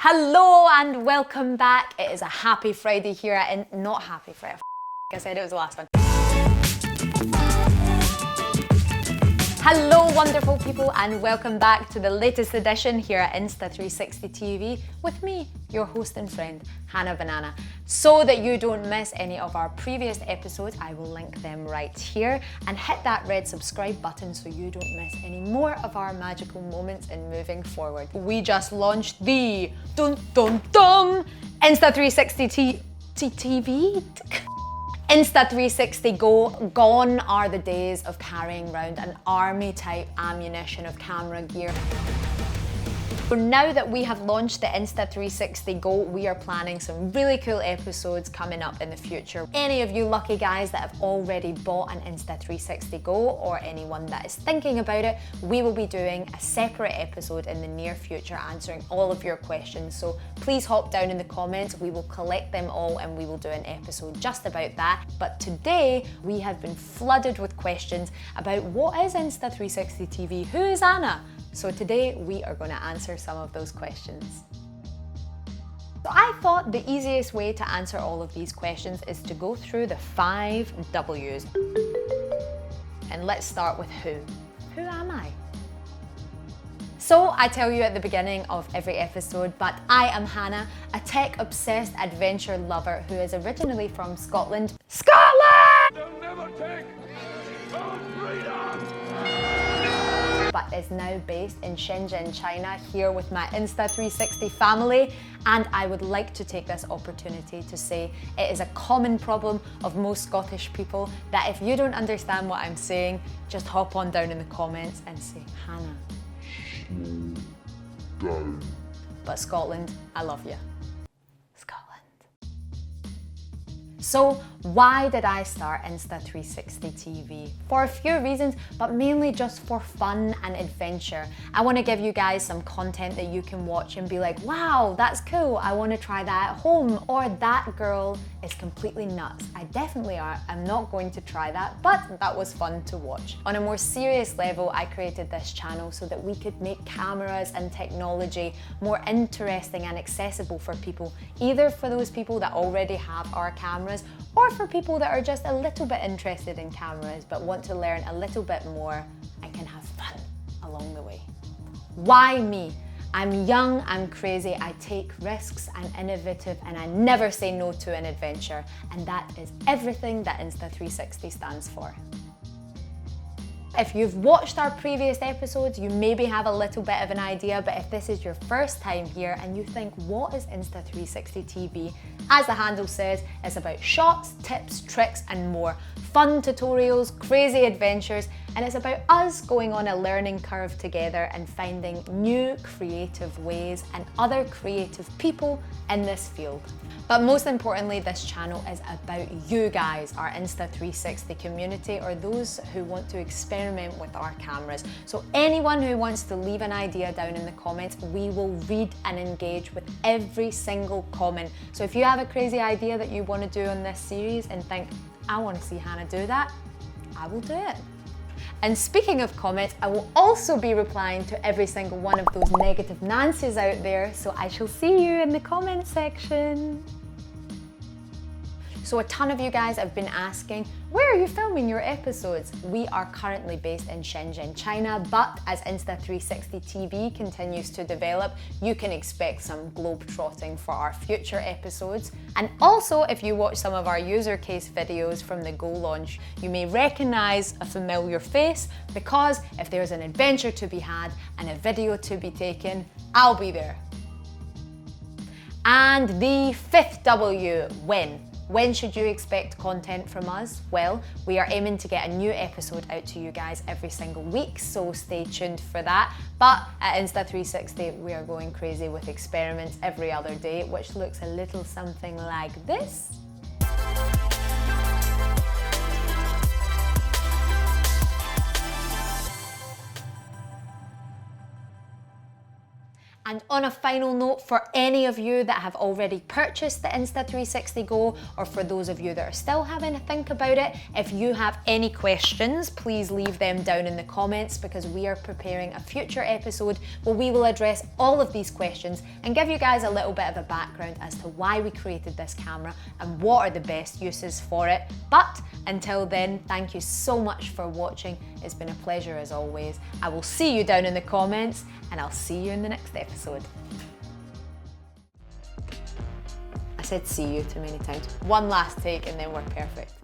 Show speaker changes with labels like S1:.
S1: Hello and welcome back. It is a happy Friday here at not happy Friday. I said it was the last one. Hello wonderful people and welcome back to the latest edition here at Insta360 TV with me, your host and friend, Hannah Banana. So that you don't miss any of our previous episodes, I will link them right here and hit that red subscribe button so you don't miss any more of our magical moments in moving forward. We just launched the Insta360 TV. Insta360 GO. Gone are the days of carrying around an army type ammunition of camera gear. So now that we have launched the Insta360 GO, we are planning some really cool episodes coming up in the future. Any of you lucky guys that have already bought an Insta360 GO or anyone that is thinking about it, we will be doing a separate episode in the near future answering all of your questions. So please hop down in the comments, we will collect them all and we will do an episode just about that. But today we have been flooded with questions about what is Insta360 TV, who is Anna? So today we are going to answer some of those questions. So I thought the easiest way to answer all of these questions is to go through the 5 W's. And let's start with who. Who am I? So I tell you at the beginning of every episode, but I am Hannah, a tech-obsessed adventure lover who is originally from Scotland. Scotland! They'll never take our freedom! But is now based in Shenzhen, China, here with my Insta360 family. And I would like to take this opportunity to say it is a common problem of most Scottish people that if you don't understand what I'm saying, just hop on down in the comments and say, Hannah. Slow down. But Scotland, I love you. Scotland. So why did I start Insta360 TV? For a few reasons, but mainly just for fun and adventure. I want to give you guys some content that you can watch and be like, wow, that's cool, I want to try that at home. Or that girl is completely nuts. I definitely am not going to try that, but that was fun to watch. On a more serious level, I created this channel so that we could make cameras and technology more interesting and accessible for people, either for those people that already have our cameras or for people that are just a little bit interested in cameras but want to learn a little bit more and can have fun along the way. Why me? I'm young, I'm crazy, I take risks, I'm innovative, and I never say no to an adventure. And that is everything that Insta360 stands for. If you've watched our previous episodes, you maybe have a little bit of an idea, but if this is your first time here and you think, what is Insta360 TV? As the handle says, it's about shots, tips, tricks, and more. Fun tutorials, crazy adventures, and it's about us going on a learning curve together and finding new creative ways and other creative people in this field. But most importantly, this channel is about you guys, our Insta360 community, or those who want to experiment with our cameras. So anyone who wants to leave an idea down in the comments, we will read and engage with every single comment. So if you have a crazy idea that you want to do on this series and think, I want to see Hannah do that, I will do it. And speaking of comments, I will also be replying to every single one of those negative Nancy's out there, so I shall see you in the comment section. So a ton of you guys have been asking, where are you filming your episodes? We are currently based in Shenzhen, China, but as Insta360 TV continues to develop, you can expect some globe-trotting for our future episodes. And also, if you watch some of our user case videos from the Go launch, you may recognize a familiar face, because if there's an adventure to be had and a video to be taken, I'll be there. And the 5th W, when? When should you expect content from us? Well, we are aiming to get a new episode out to you guys every single week, so stay tuned for that. But at Insta360, we are going crazy with experiments every other day, which looks a little something like this. And on a final note, for any of you that have already purchased the Insta360 GO, or for those of you that are still having a think about it, if you have any questions, please leave them down in the comments, because we are preparing a future episode where we will address all of these questions and give you guys a little bit of a background as to why we created this camera and what are the best uses for it. But until then, thank you so much for watching. It's been a pleasure as always. I will see you down in the comments, and I'll see you in the next episode. I said see you too many times. One last take and then we're perfect.